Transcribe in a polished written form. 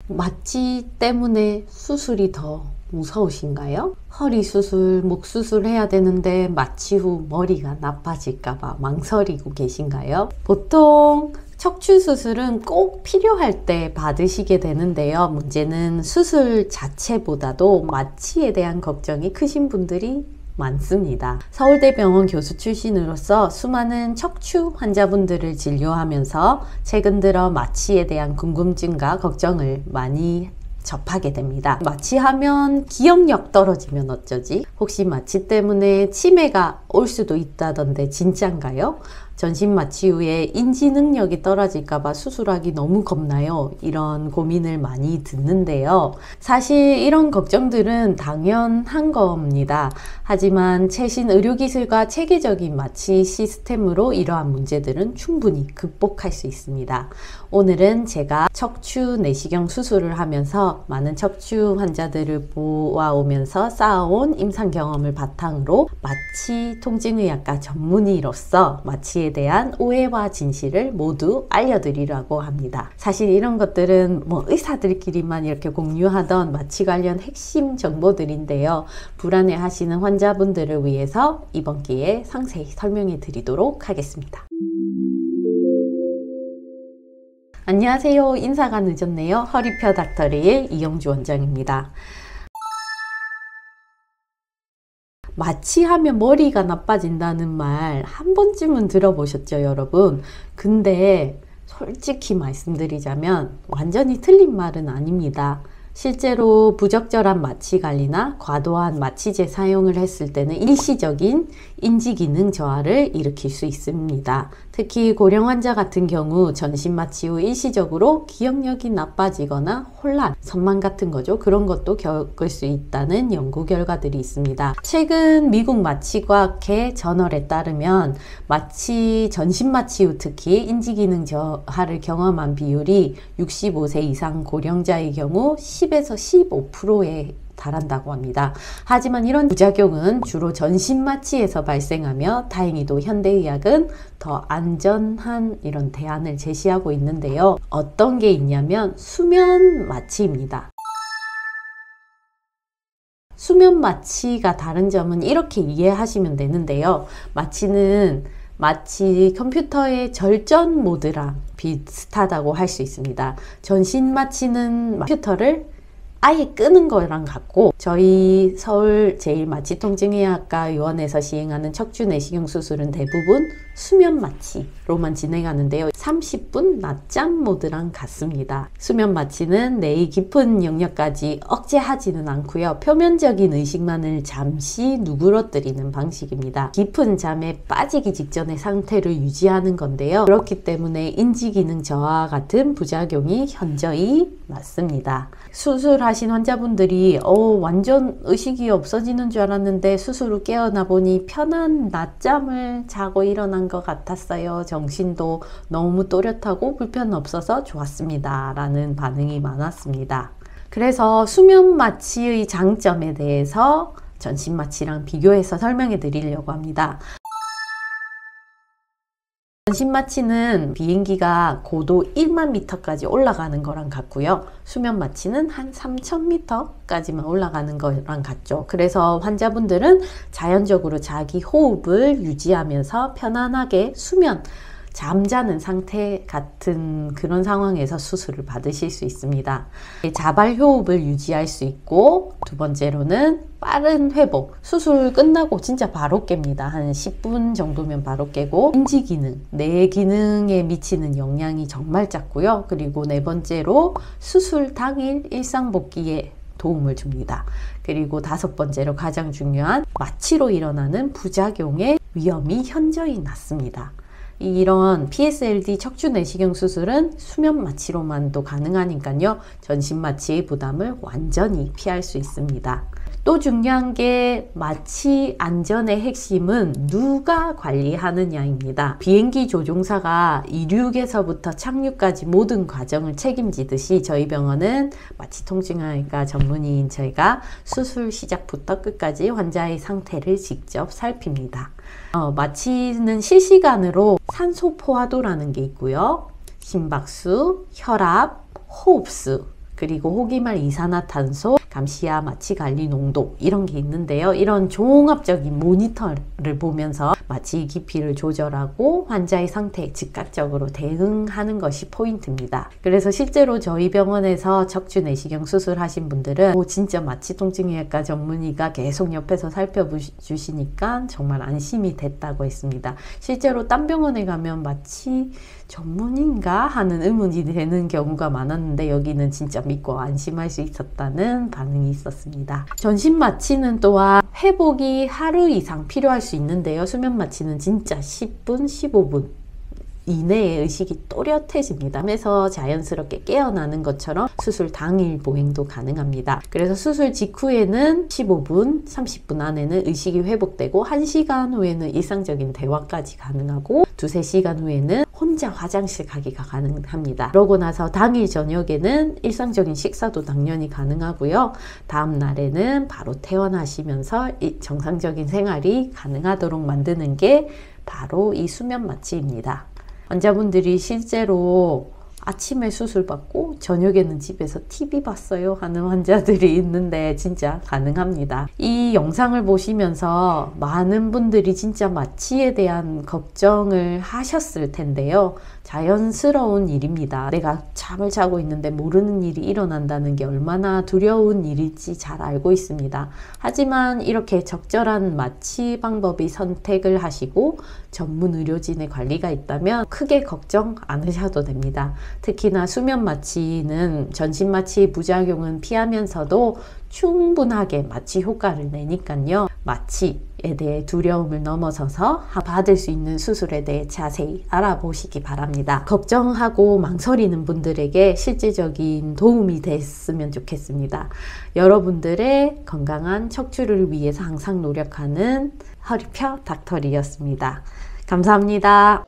마취 때문에 수술이 더 무서우신가요? 허리 수술, 목 수술 해야 되는데 마취 후 머리가 나빠질까봐 망설이고 계신가요? 보통 척추 수술은 꼭 필요할 때 받으시게 되는데요. 문제는 수술 자체보다도 마취에 대한 걱정이 크신 분들이 많습니다. 서울대병원 교수 출신으로서 수많은 척추 환자분들을 진료하면서 최근 들어 마취에 대한 궁금증과 걱정을 많이 접하게 됩니다. 마취하면 기억력 떨어지면 어쩌지? 혹시 마취 때문에 치매가 올 수도 있다던데 진짠가요? 전신 마취 후에 인지 능력이 떨어질까봐 수술하기 너무 겁나요? 이런 고민을 많이 듣는데요. 사실 이런 걱정들은 당연한 겁니다. 하지만 최신 의료기술과 체계적인 마취 시스템으로 이러한 문제들은 충분히 극복할 수 있습니다. 오늘은 제가 척추 내시경 수술을 하면서 많은 척추 환자들을 보아오면서 쌓아온 임상 경험을 바탕으로 마취 통증의학과 전문의로서 마취에 대한 오해와 진실을 모두 알려드리려고 합니다. 사실 이런 것들은 의사들끼리만 이렇게 공유하던 마취 관련 핵심 정보들인데요. 불안해 하시는 환자분들을 위해서 이번 기회에 상세히 설명해 드리도록 하겠습니다. 안녕하세요. 인사가 늦었네요. 허리표 닥터리의 이영주 원장입니다. 마취하면 머리가 나빠진다는 말 한 번쯤은 들어보셨죠, 여러분? 근데 솔직히 말씀드리자면 완전히 틀린 말은 아닙니다. 실제로 부적절한 마취 관리나 과도한 마취제 사용을 했을 때는 일시적인 인지기능 저하를 일으킬 수 있습니다. 특히 고령 환자 같은 경우 전신 마취 후 일시적으로 기억력이 나빠지거나 혼란, 선망 같은 거죠. 그런 것도 겪을 수 있다는 연구 결과들이 있습니다. 최근 미국 마취과학회 저널에 따르면 전신 마취 후 특히 인지기능 저하를 경험한 비율이 65세 이상 고령자의 경우 10에서 15%에 달한다고 합니다. 하지만 이런 부작용은 주로 전신 마취에서 발생하며 다행히도 현대의학은 더 안전한 이런 대안을 제시하고 있는데요. 어떤 게 있냐면 수면 마취입니다. 수면 마취가 다른 점은 이렇게 이해하시면 되는데요. 마취는 마치 컴퓨터의 절전 모드랑 비슷하다고 할 수 있습니다. 전신 마취는 컴퓨터를 아예 끄는 거랑 같고, 저희 서울 제1마취통증의학과 의원에서 시행하는 척추 내시경 수술은 대부분 수면 마취로만 진행하는데요. 30분 낮잠 모드랑 같습니다. 수면 마취는 뇌의 깊은 영역까지 억제하지는 않고요. 표면적인 의식만을 잠시 누그러뜨리는 방식입니다. 깊은 잠에 빠지기 직전의 상태를 유지하는 건데요. 그렇기 때문에 인지기능 저하 같은 부작용이 현저히 낮습니다. 수술하신 환자분들이 완전 의식이 없어지는 줄 알았는데 수술 후 깨어나 보니 편한 낮잠을 자고 일어난 것 같았어요. 정신도 너무 또렷하고 불편 없어서 좋았습니다. 라는 반응이 많았습니다. 그래서 수면 마취의 장점에 대해서 전신 마취랑 비교해서 설명해 드리려고 합니다. 전신 마취는 비행기가 고도 1만 미터까지 올라가는 거랑 같고요. 수면 마취는 한 3,000미터까지만 올라가는 거랑 같죠. 그래서 환자분들은 자연적으로 자기 호흡을 유지하면서 편안하게 잠자는 상태 같은 그런 상황에서 수술을 받으실 수 있습니다. 자발 호흡을 유지할 수 있고, 두 번째로는 빠른 회복. 수술 끝나고 진짜 바로 깹니다. 한 10분 정도면 바로 깨고, 인지기능, 뇌 기능에 미치는 영향이 정말 작고요. 그리고 네 번째로 수술 당일 일상복귀에 도움을 줍니다. 그리고 다섯 번째로 가장 중요한 마취로 일어나는 부작용의 위험이 현저히 낮습니다. 이런 PSLD 척추 내시경 수술은 수면 마취로만도 가능하니까요. 전신 마취의 부담을 완전히 피할 수 있습니다. 또 중요한 게 마취 안전의 핵심은 누가 관리하느냐입니다. 비행기 조종사가 이륙에서부터 착륙까지 모든 과정을 책임지듯이 저희 병원은 마취통증의학과 전문의인 저희가 수술 시작부터 끝까지 환자의 상태를 직접 살핍니다. 마취는 실시간으로 산소 포화도라는 게 있고요. 심박수, 혈압, 호흡수, 그리고 호기말 이산화탄소, 감시압, 마취 관리 농도 이런 게 있는데요. 이런 종합적인 모니터를 보면서 마취 깊이를 조절하고 환자의 상태에 즉각적으로 대응하는 것이 포인트입니다. 그래서 실제로 저희 병원에서 척추 내시경 수술하신 분들은 진짜 마취 통증의학과 전문의가 계속 옆에서 살펴주시니까 정말 안심이 됐다고 했습니다. 실제로 딴 병원에 가면 마취 전문인가 하는 의문이 되는 경우가 많았는데 여기는 진짜 믿고 안심할 수 있었다는 반응이 있었습니다. 전신 마취는 또한 회복이 하루 이상 필요할 수 있는데요. 수면 마취는 진짜 10분, 15분 이내에 의식이 또렷해집니다. 그래서 자연스럽게 깨어나는 것처럼 수술 당일 보행도 가능합니다. 그래서 수술 직후에는 15분, 30분 안에는 의식이 회복되고 1시간 후에는 일상적인 대화까지 가능하고 2-3시간 후에는 혼자 화장실 가기가 가능합니다. 그러고 나서 당일 저녁에는 일상적인 식사도 당연히 가능하고요. 다음 날에는 바로 퇴원하시면서 정상적인 생활이 가능하도록 만드는 게 바로 이 수면 마취입니다. 환자분들이 실제로 아침에 수술받고 저녁에는 집에서 TV 봤어요 하는 환자들이 있는데 진짜 가능합니다. 이 영상을 보시면서 많은 분들이 진짜 마취에 대한 걱정을 하셨을 텐데요. 자연스러운 일입니다. 내가 잠을 자고 있는데 모르는 일이 일어난다는 게 얼마나 두려운 일일지 잘 알고 있습니다. 하지만 이렇게 적절한 마취 방법이 선택을 하시고 전문 의료진의 관리가 있다면 크게 걱정 않으셔도 됩니다. 특히나 수면 마취는 전신 마취의 부작용은 피하면서도 충분하게 마취 효과를 내니까요. 마취에 대해 두려움을 넘어서서 받을 수 있는 수술에 대해 자세히 알아보시기 바랍니다. 걱정하고 망설이는 분들에게 실질적인 도움이 됐으면 좋겠습니다. 여러분들의 건강한 척추를 위해서 항상 노력하는 허리펴 닥터리였습니다. 감사합니다.